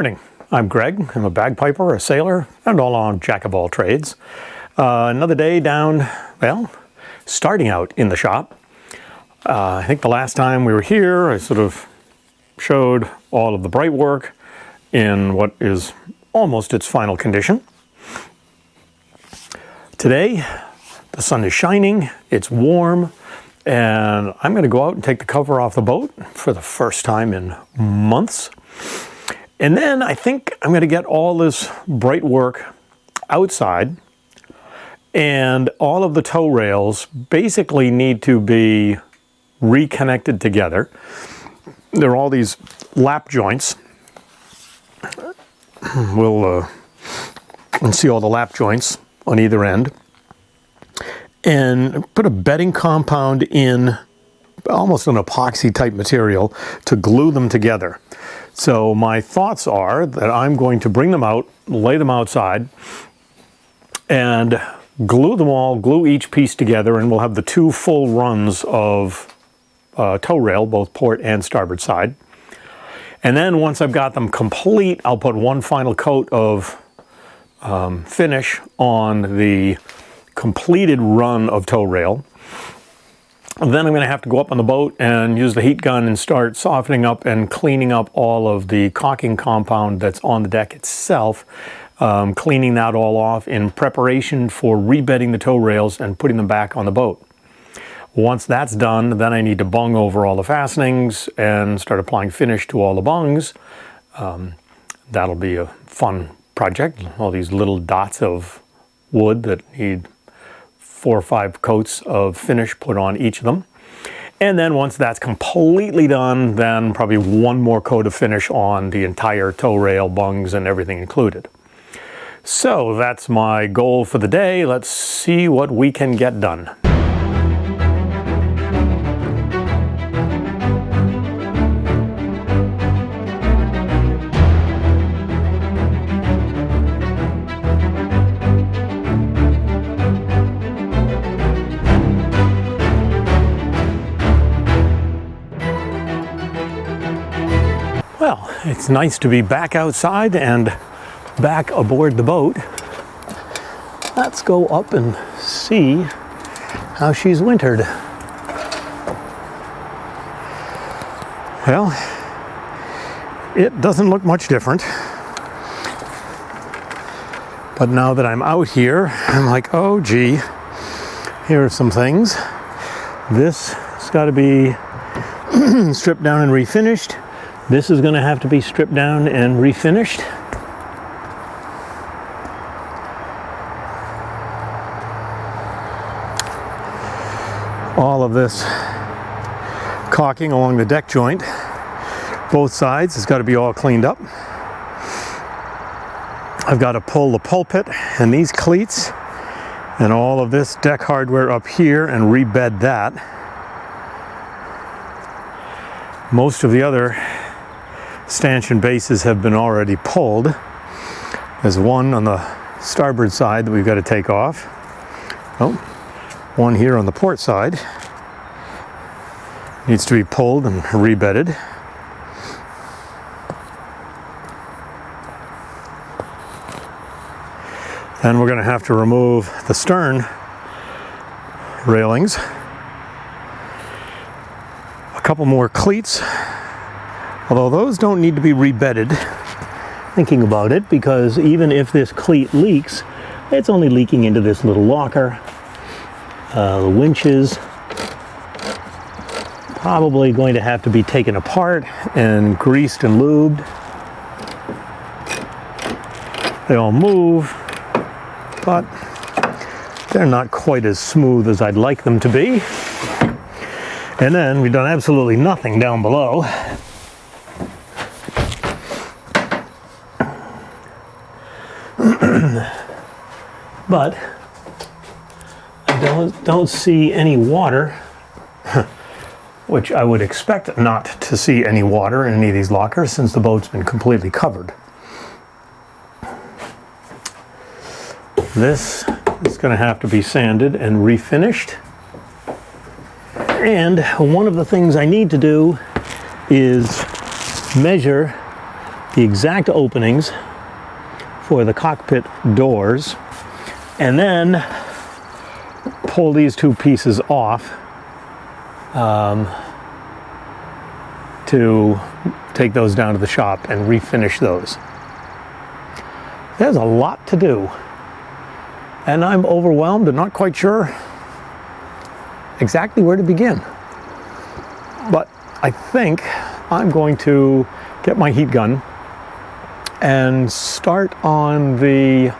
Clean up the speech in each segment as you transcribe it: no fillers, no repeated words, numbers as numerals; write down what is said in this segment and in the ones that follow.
morning. I'm Greg. I'm a bagpiper, a sailor, and all-around jack of all trades. Another day down, well, starting out in the shop. I think the last time we were here, I sort of showed all of the bright work in what is almost its final condition. Today, the sun is shining, it's warm, and I'm going to go out and take the cover off the boat for the first time in months. And then I think I'm going to get all this bright work outside, and all of the tow rails basically need to be reconnected together. There are all these lap joints. We'll see all the lap joints on either end, and put a bedding compound in, almost an epoxy type material, to glue them together. So my thoughts are that I'm going to bring them out, lay them outside, and glue them all, glue each piece together, and we'll have the two full runs of tow rail, both port and starboard side. And then once I've got them complete, I'll put one final coat of finish on the completed run of tow rail. Then I'm going to have to go up on the boat and use the heat gun and start softening up and cleaning up all of the caulking compound that's on the deck itself, cleaning that all off in preparation for rebedding the tow rails and putting them back on the boat. Once that's done, then I need to bung over all the fastenings and start applying finish to all the bungs. That'll be a fun project. All these little dots of wood that need 4 or 5 coats of finish put on each of them. And then once that's completely done, then probably one more coat of finish on the entire tow rail, bungs, and everything included. So that's my goal for the day. Let's see what we can get done. Well, it's nice to be back outside and back aboard the boat. Let's go up and see how she's wintered. Well, it doesn't look much different. But now that I'm out here, I'm like, oh gee, here are some things. This has got to be stripped down and refinished. This is going to have to be stripped down and refinished. All of this caulking along the deck joint, both sides, has got to be all cleaned up. I've got to pull the pulpit and these cleats and all of this deck hardware up here and rebed that. Most of the other stanchion bases have been already pulled. There's one on the starboard side that we've got to take off. Oh, one here on the port side needs to be pulled and rebedded. Then we're going to have to remove the stern railings. A couple more cleats, although those don't need to be rebedded. Thinking about it, because even if this cleat leaks, it's only leaking into this little locker. The winches probably going to have to be taken apart and greased and lubed. They all move, but they're not quite as smooth as I'd like them to be. And then we've done absolutely nothing down below. But I don't see any water, which I would expect not to see any water in any of these lockers since the boat's been completely covered. This is going to have to be sanded and refinished. And one of the things I need to do is measure the exact openings for the cockpit doors, and then pull these two pieces off to take those down to the shop and refinish those. There's a lot to do, and I'm overwhelmed and not quite sure exactly where to begin. But I think I'm going to get my heat gun and start on the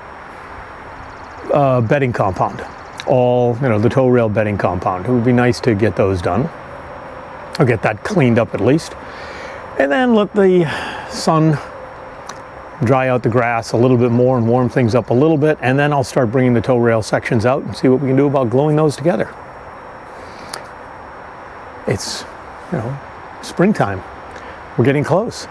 bedding compound. The tow rail bedding compound. It would be nice to get those done. I'll get that cleaned up at least. And then let the sun dry out the grass a little bit more and warm things up a little bit. And then I'll start bringing the tow rail sections out and see what we can do about gluing those together. It's, springtime. We're getting close.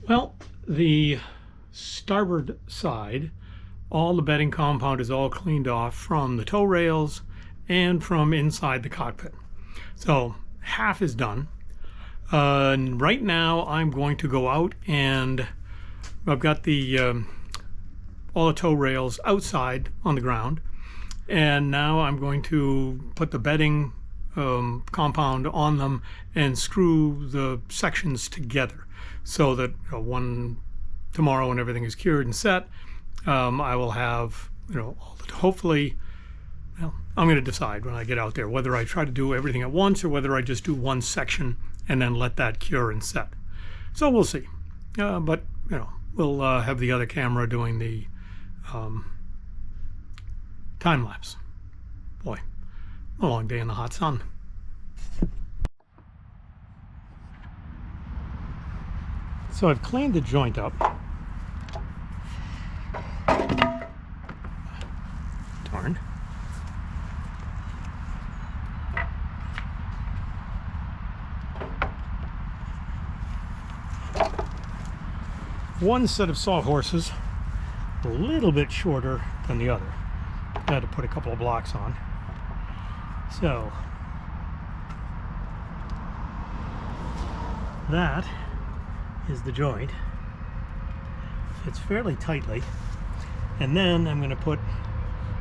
Well, the starboard side, all the bedding compound is all cleaned off from the tow rails and from inside the cockpit. So half is done. Right now I'm going to go out and I've got the all the tow rails outside on the ground, and now I'm going to put the bedding compound on them and screw the sections together so that one tomorrow when everything is cured and set, I will have hopefully, well, I'm going to decide when I get out there whether I try to do everything at once or whether I just do one section and then let that cure and set. So we'll see. But we'll have the other camera doing the time lapse. Boy, a long day in the hot sun. So I've cleaned the joint up. Darn. One set of sawhorses a little bit shorter than the other. I had to put a couple of blocks on. So that is the joint. Fits fairly tightly. And then I'm going to put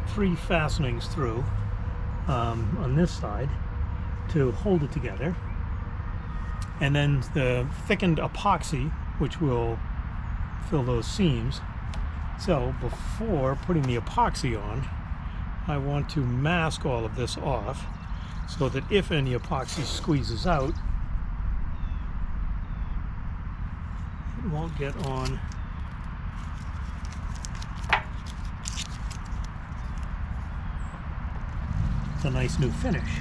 3 fastenings through on this side to hold it together. And then the thickened epoxy, which will fill those seams. So before putting the epoxy on, I want to mask all of this off so that if any epoxy squeezes out, it won't get on the nice new finish.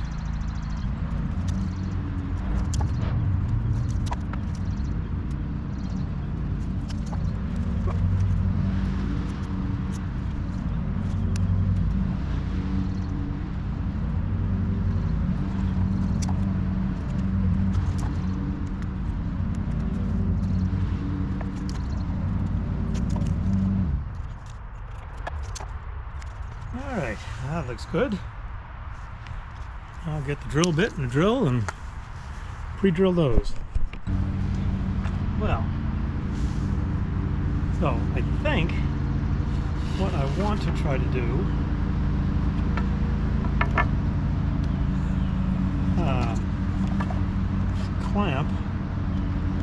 All right, that looks good. I'll get the drill bit and the drill and pre-drill those. Well, so I think what I want to try to do clamp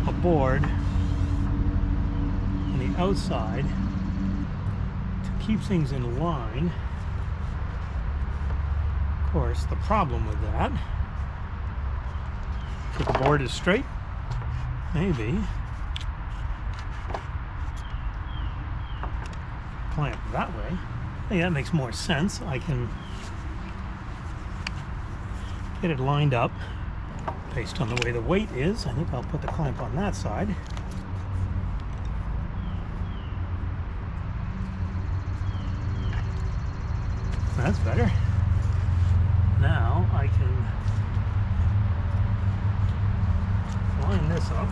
a board on the outside to keep things in line. Of course, the problem with that, if the board is straight, maybe clamp that way. I think that makes more sense. I can get it lined up based on the way the weight is. I think I'll put the clamp on that side. That's better. Now I can line this up.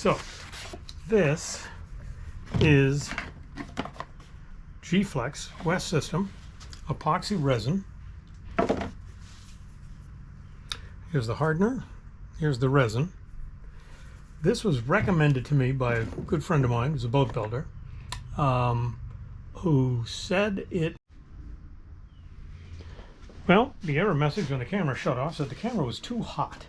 So this is G-Flex West System epoxy resin. Here's the hardener, here's the resin. This was recommended to me by a good friend of mine who's a boat builder, who said it, well, the error message when the camera shut off said the camera was too hot.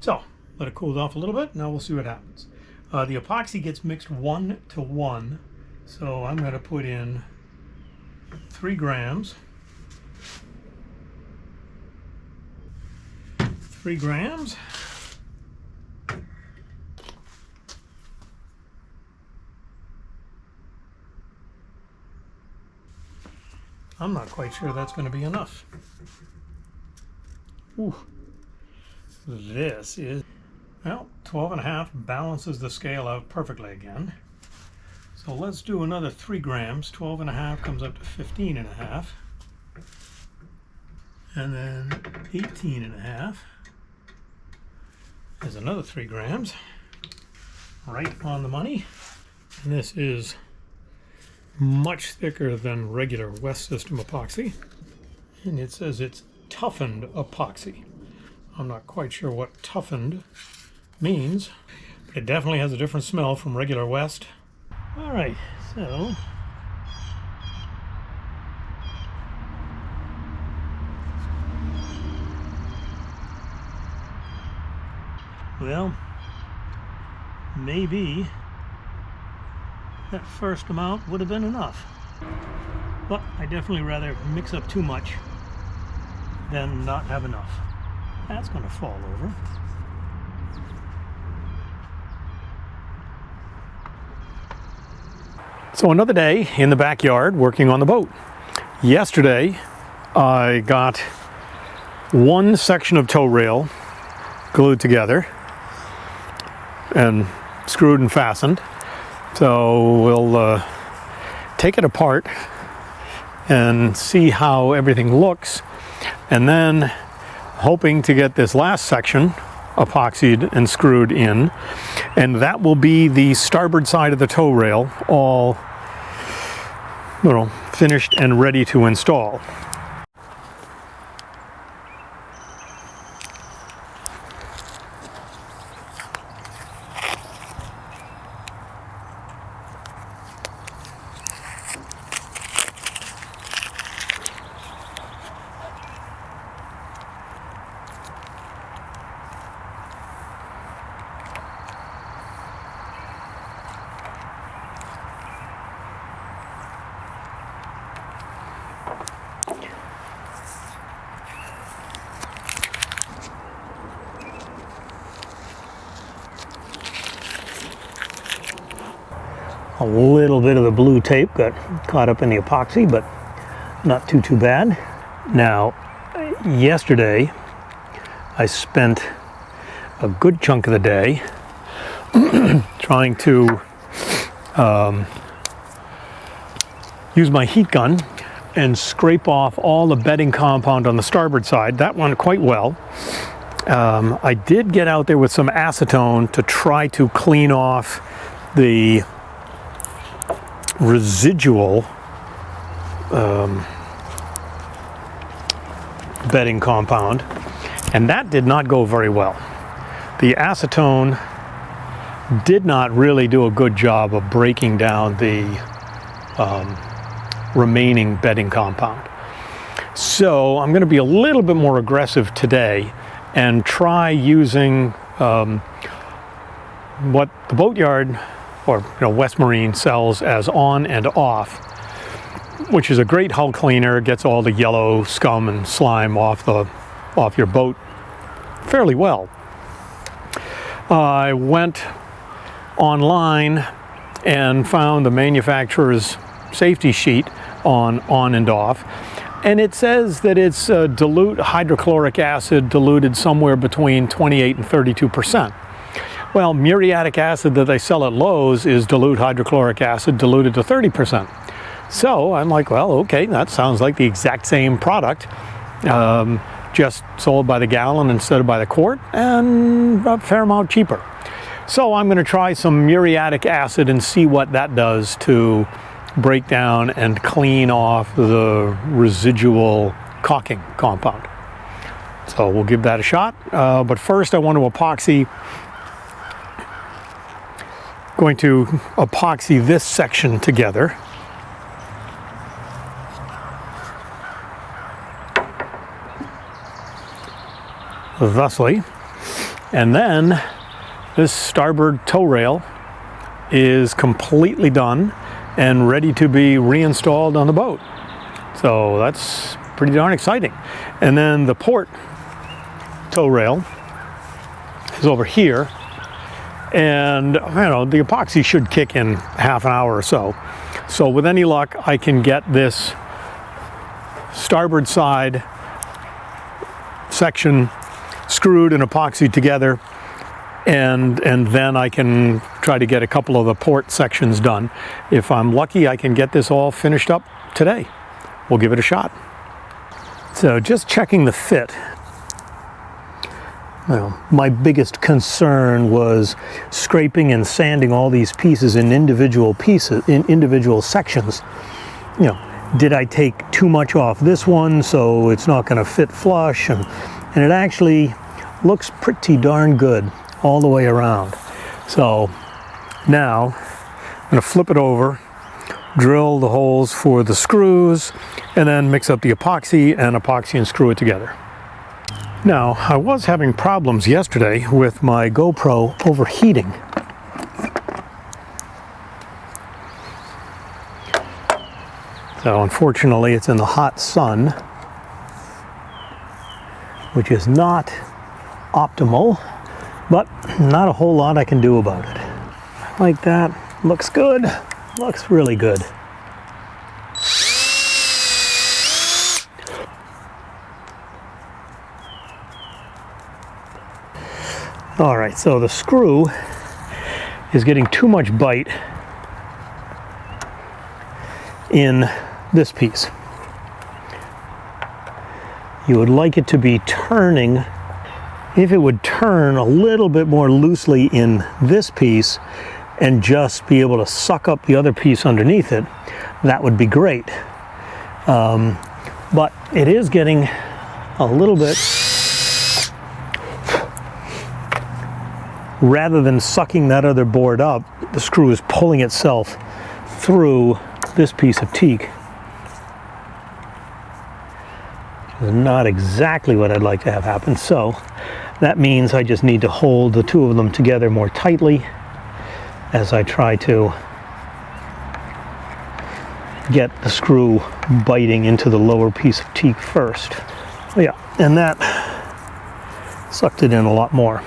So let it cool off a little bit. Now we'll see what happens. The epoxy gets mixed 1 to 1. So I'm going to put in 3 grams. 3 3 grams. I'm not quite sure that's going to be enough. Ooh. This is, well, 12.5 balances the scale out perfectly again. So let's do another 3 grams. 12.5 comes up to 15.5. And then 18.5 is another 3 grams. Right on the money. And this is much thicker than regular West System epoxy. And it says it's toughened epoxy. I'm not quite sure what toughened means. It definitely has a different smell from regular West. All right, so well, maybe that first amount would have been enough. But I definitely rather mix up too much than not have enough. That's going to fall over. So another day in the backyard working on the boat. Yesterday I got one section of tow rail glued together and screwed and fastened. So we'll take it apart and see how everything looks, and then hoping to get this last section epoxied and screwed in, and that will be the starboard side of the tow rail, all finished and ready to install. A little bit of the blue tape got caught up in the epoxy, but not too bad. Now, yesterday I spent a good chunk of the day trying to use my heat gun and scrape off all the bedding compound on the starboard side. That went quite well. I did get out there with some acetone to try to clean off the residual bedding compound, and that did not go very well. The acetone did not really do a good job of breaking down the remaining bedding compound. So I'm going to be a little bit more aggressive today and try using what the boatyard or West Marine sells as on and off, which is a great hull cleaner. Gets all the yellow scum and slime off your boat fairly well. I went online and found the manufacturer's safety sheet on and off, and it says that it's dilute hydrochloric acid diluted somewhere between 28 and 32%. Well, muriatic acid that they sell at Lowe's is dilute hydrochloric acid diluted to 30%. So I'm like, well, okay, that sounds like the exact same product, just sold by the gallon instead of by the quart, and a fair amount cheaper. So I'm going to try some muriatic acid and see what that does to break down and clean off the residual caulking compound. So we'll give that a shot. But first I want to going to epoxy this section together. Thusly. And then this starboard tow rail is completely done and ready to be reinstalled on the boat. So that's pretty darn exciting. And then the port tow rail is over here. And you know, the epoxy should kick in half an hour or so. So with any luck, I can get this starboard side section screwed and epoxied together, and then I can try to get a couple of the port sections done. If I'm lucky, I can get this all finished up today. We'll give it a shot. So just checking the fit. Well, my biggest concern was scraping and sanding all these pieces in individual sections. You know, did I take too much off this one so it's not going to fit flush? And it actually looks pretty darn good all the way around. So now I'm going to flip it over, drill the holes for the screws, and then mix up the epoxy and screw it together. Now, I was having problems yesterday with my GoPro overheating. So unfortunately, it's in the hot sun, which is not optimal, but not a whole lot I can do about it. Like that, looks good, looks really good. All right, so the screw is getting too much bite in this piece. You would like it to be turning. If it would turn a little bit more loosely in this piece and just be able to suck up the other piece underneath it, that would be great. But it is getting a little bit, rather than sucking that other board up, the screw is pulling itself through this piece of teak. Which is not exactly what I'd like to have happen. So that means I just need to hold the two of them together more tightly as I try to get the screw biting into the lower piece of teak first. Oh yeah, and that sucked it in a lot more.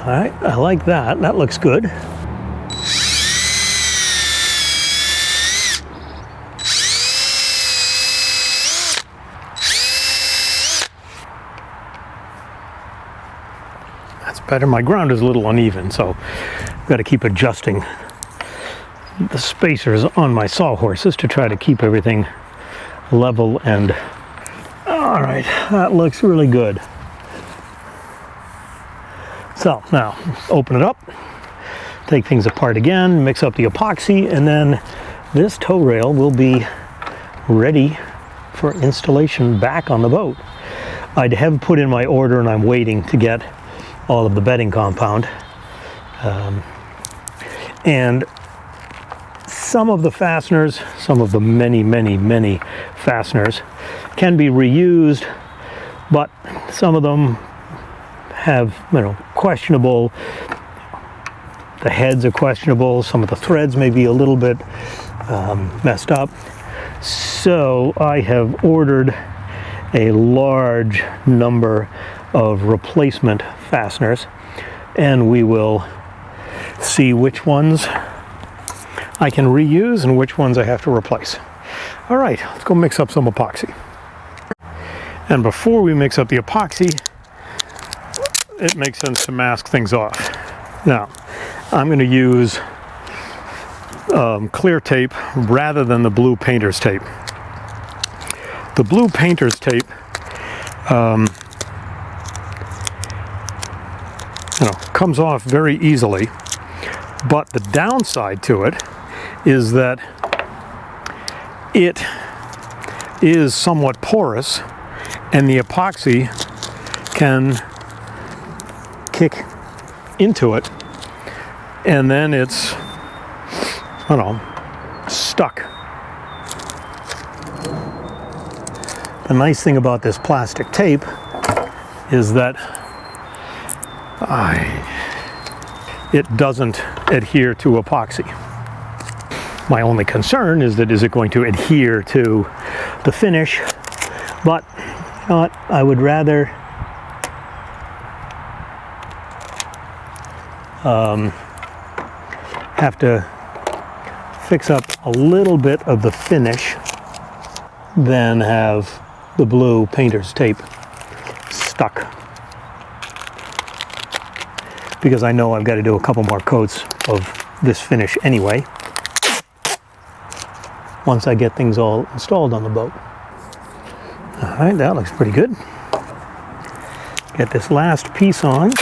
All right, I like that. That looks good. That's better. My ground is a little uneven, so I've got to keep adjusting the spacers on my sawhorses to try to keep everything level. And all right, that looks really good. So now open it up, take things apart again, mix up the epoxy, and then this tow rail will be ready for installation back on the boat. I have put in my order and I'm waiting to get all of the bedding compound. And some of the fasteners, some of the many fasteners can be reused, but some of them have, questionable, the heads are questionable, some of the threads may be a little bit messed up. So I have ordered a large number of replacement fasteners, and we will see which ones I can reuse and which ones I have to replace. All right, let's go mix up some epoxy. And before we mix up the epoxy, it makes sense to mask things off. Now, I'm going to use clear tape rather than the blue painter's tape. The blue painter's tape comes off very easily, but the downside to it is that it is somewhat porous, and the epoxy can kick into it, and then it's, stuck. The nice thing about this plastic tape is that it doesn't adhere to epoxy. My only concern is that is it going to adhere to the finish, but you know what, I would rather Have to fix up a little bit of the finish, then have the blue painter's tape stuck, because I know I've got to do a couple more coats of this finish anyway once I get things all installed on the boat. All right, that looks pretty good. Get this last piece on,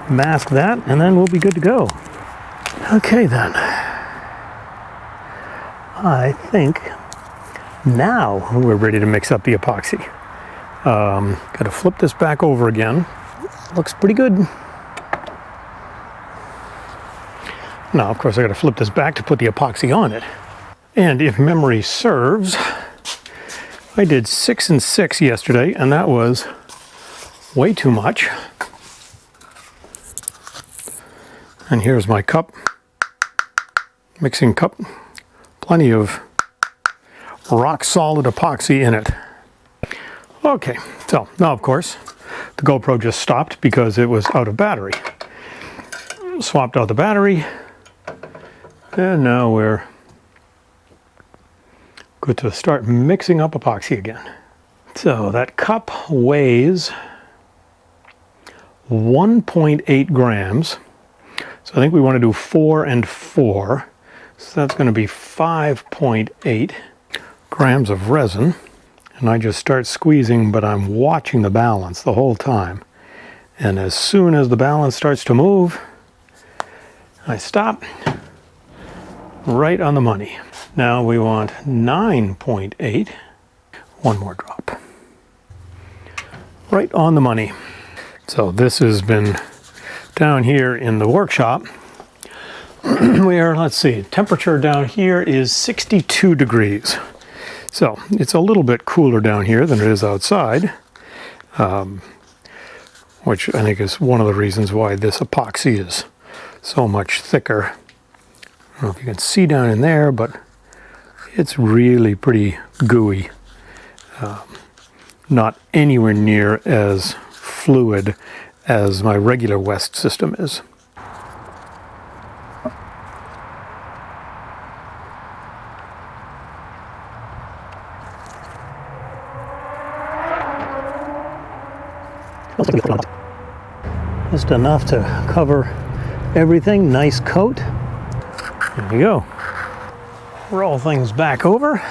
mask that, and then we'll be good to go. Okay then, I think now we're ready to mix up the epoxy. Got to flip this back over again. Looks pretty good. Now, of course, I got to flip this back to put the epoxy on it. And if memory serves, I did 6 and 6 yesterday, and that was way too much. And here's my cup, mixing cup, plenty of rock solid epoxy in it. Okay, so now of course the GoPro just stopped because it was out of battery. Swapped out the battery, and now we're good to start mixing up epoxy again. So that cup weighs 1.8 grams. So I think we want to do 4 and 4. So that's going to be 5.8 grams of resin. And I just start squeezing, but I'm watching the balance the whole time. And as soon as the balance starts to move, I stop. Right on the money. Now we want 9.8. One more drop. Right on the money. So this has been down here in the workshop where, let's see, temperature down here is 62 degrees. So it's a little bit cooler down here than it is outside, which I think is one of the reasons why this epoxy is so much thicker. I don't know if you can see down in there, but it's really pretty gooey. Not anywhere near as fluid as my regular West system is. Just enough to cover everything. Nice coat. There we go. Roll things back over.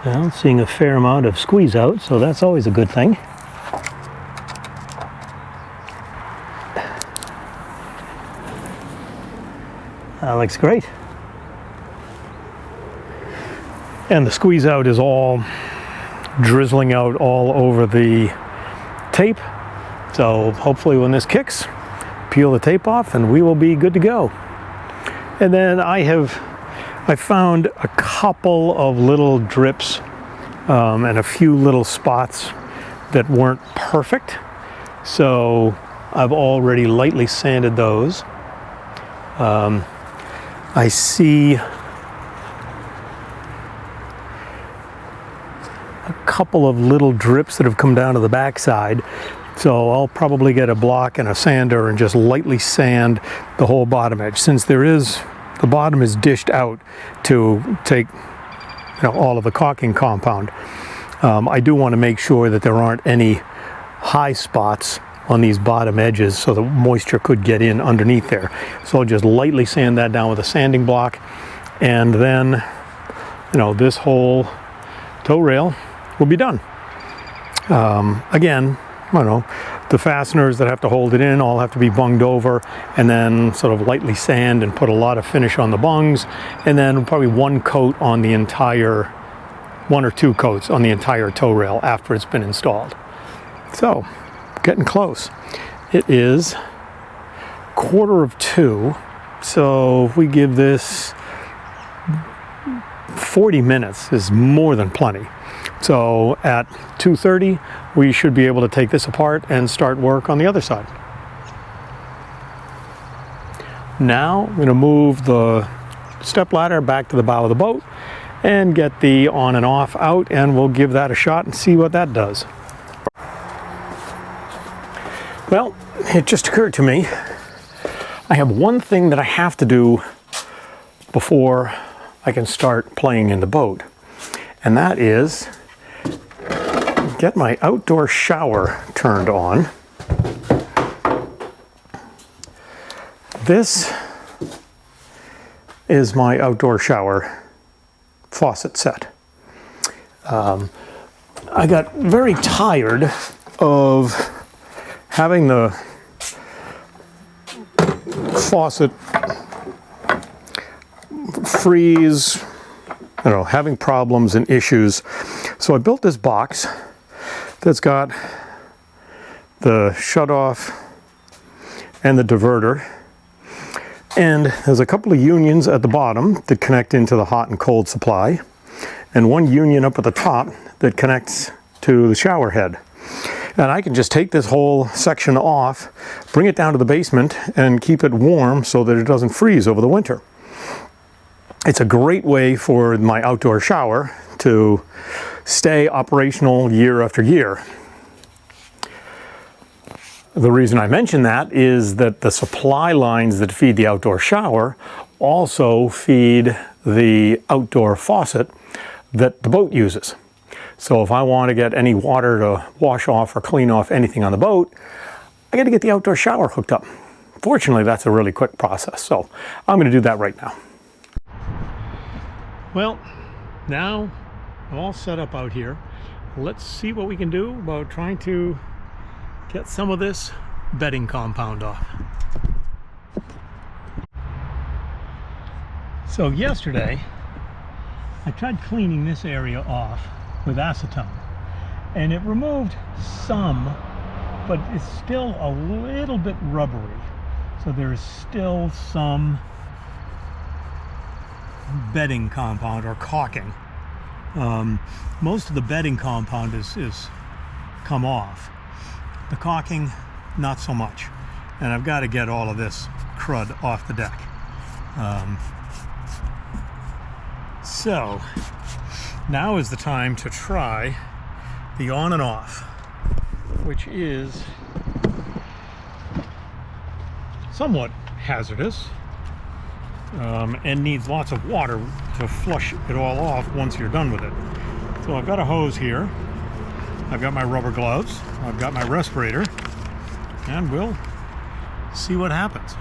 Well, seeing a fair amount of squeeze out, so that's always a good thing. That looks great. And the squeeze out is all drizzling out all over the tape. So hopefully when this kicks, peel the tape off and we will be good to go. And then I found a couple of little drips and a few little spots that weren't perfect. So I've already lightly sanded those. I see a couple of little drips that have come down to the backside. So I'll probably get a block and a sander and just lightly sand the whole bottom edge. Since the bottom is dished out to take all of the caulking compound, I do want to make sure that there aren't any high spots on these bottom edges so the moisture could get in underneath there. So I'll just lightly sand that down with a sanding block, and then this whole tow rail will be done. Again, the fasteners that have to hold it in all have to be bunged over, and then sort of lightly sand and put a lot of finish on the bungs, and then probably one or two coats on the entire tow rail after it's been installed. So, getting close. It is 1:45, so if we give this 40 minutes is more than plenty. So at 2:30, we should be able to take this apart and start work on the other side. Now I'm going to move the step ladder back to the bow of the boat, and get the on and off out, and we'll give that a shot and see what that does. Well, it just occurred to me, I have one thing that I have to do before I can start playing in the boat, and that is get my outdoor shower turned on. This is my outdoor shower faucet set. I got very tired of having the faucet freeze, having problems and issues. So I built this box that's got the shutoff and the diverter. And there's a couple of unions at the bottom that connect into the hot and cold supply, and one union up at the top that connects to the shower head. And I can just take this whole section off, bring it down to the basement, and keep it warm so that it doesn't freeze over the winter. It's a great way for my outdoor shower to stay operational year after year. The reason I mention that is that the supply lines that feed the outdoor shower also feed the outdoor faucet that the boat uses. So if I want to get any water to wash off or clean off anything on the boat, I got to get the outdoor shower hooked up. Fortunately, that's a really quick process, so I'm going to do that right now. Well, now I'm all set up out here. Let's see what we can do about trying to get some of this bedding compound off. So yesterday, I tried cleaning this area off with acetone, and it removed some, but it's still a little bit rubbery. So there's still some bedding compound or caulking. Most of the bedding compound is come off. The caulking, not so much. And I've got to get all of this crud off the deck. So now is the time to try the on and off, which is somewhat hazardous and needs lots of water to flush it all off once you're done with it. So I've got a hose here, I've got my rubber gloves, I've got my respirator, and we'll see what happens.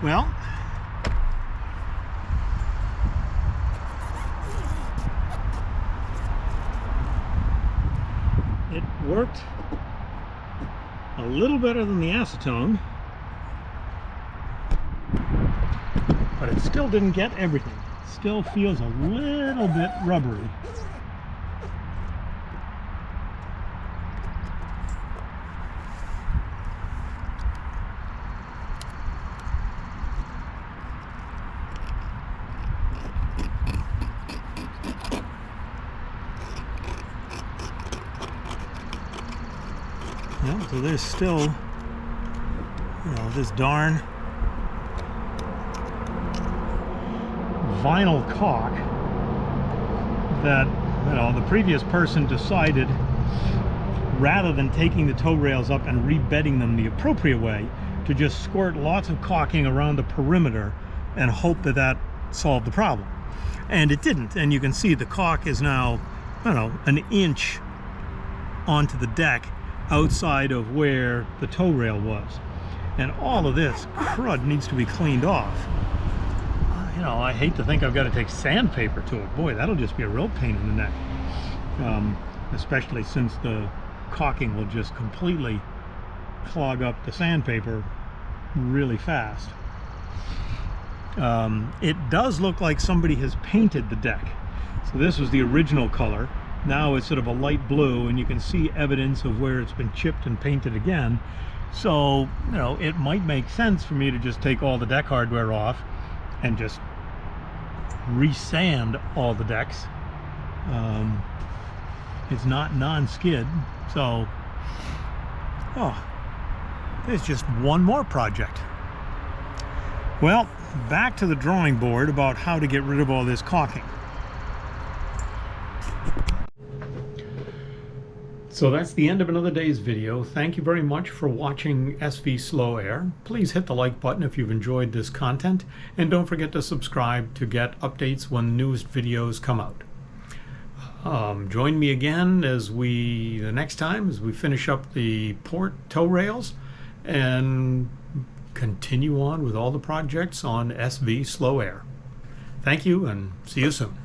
Well, it worked a little better than the acetone, but it still didn't get everything. It still feels a little bit rubbery. Yeah, so there's still, this darn vinyl caulk that, the previous person decided, rather than taking the tow rails up and rebedding them the appropriate way, to just squirt lots of caulking around the perimeter and hope that that solved the problem. And it didn't. And you can see the caulk is now, an inch onto the deck outside of where the tow rail was. And all of this crud needs to be cleaned off. know, I hate to think I've got to take sandpaper to it. Boy, that'll just be a real pain in the neck. Especially since the caulking will just completely clog up the sandpaper really fast. It does look like somebody has painted the deck. So this was the original color. Now it's sort of a light blue, and you can see evidence of where it's been chipped and painted again. So, you know, it might make sense for me to just take all the deck hardware off and just resand all the decks. It's not non-skid, so there's just one more project. Well, back to the drawing board about how to get rid of all this caulking. So that's the end of another day's video. Thank you very much for watching SV Slow Air. Please hit the like button if you've enjoyed this content, and don't forget to subscribe to get updates when the newest videos come out. Join me again the next time as we finish up the port tow rails and continue on with all the projects on SV Slow Air. Thank you, and see you soon.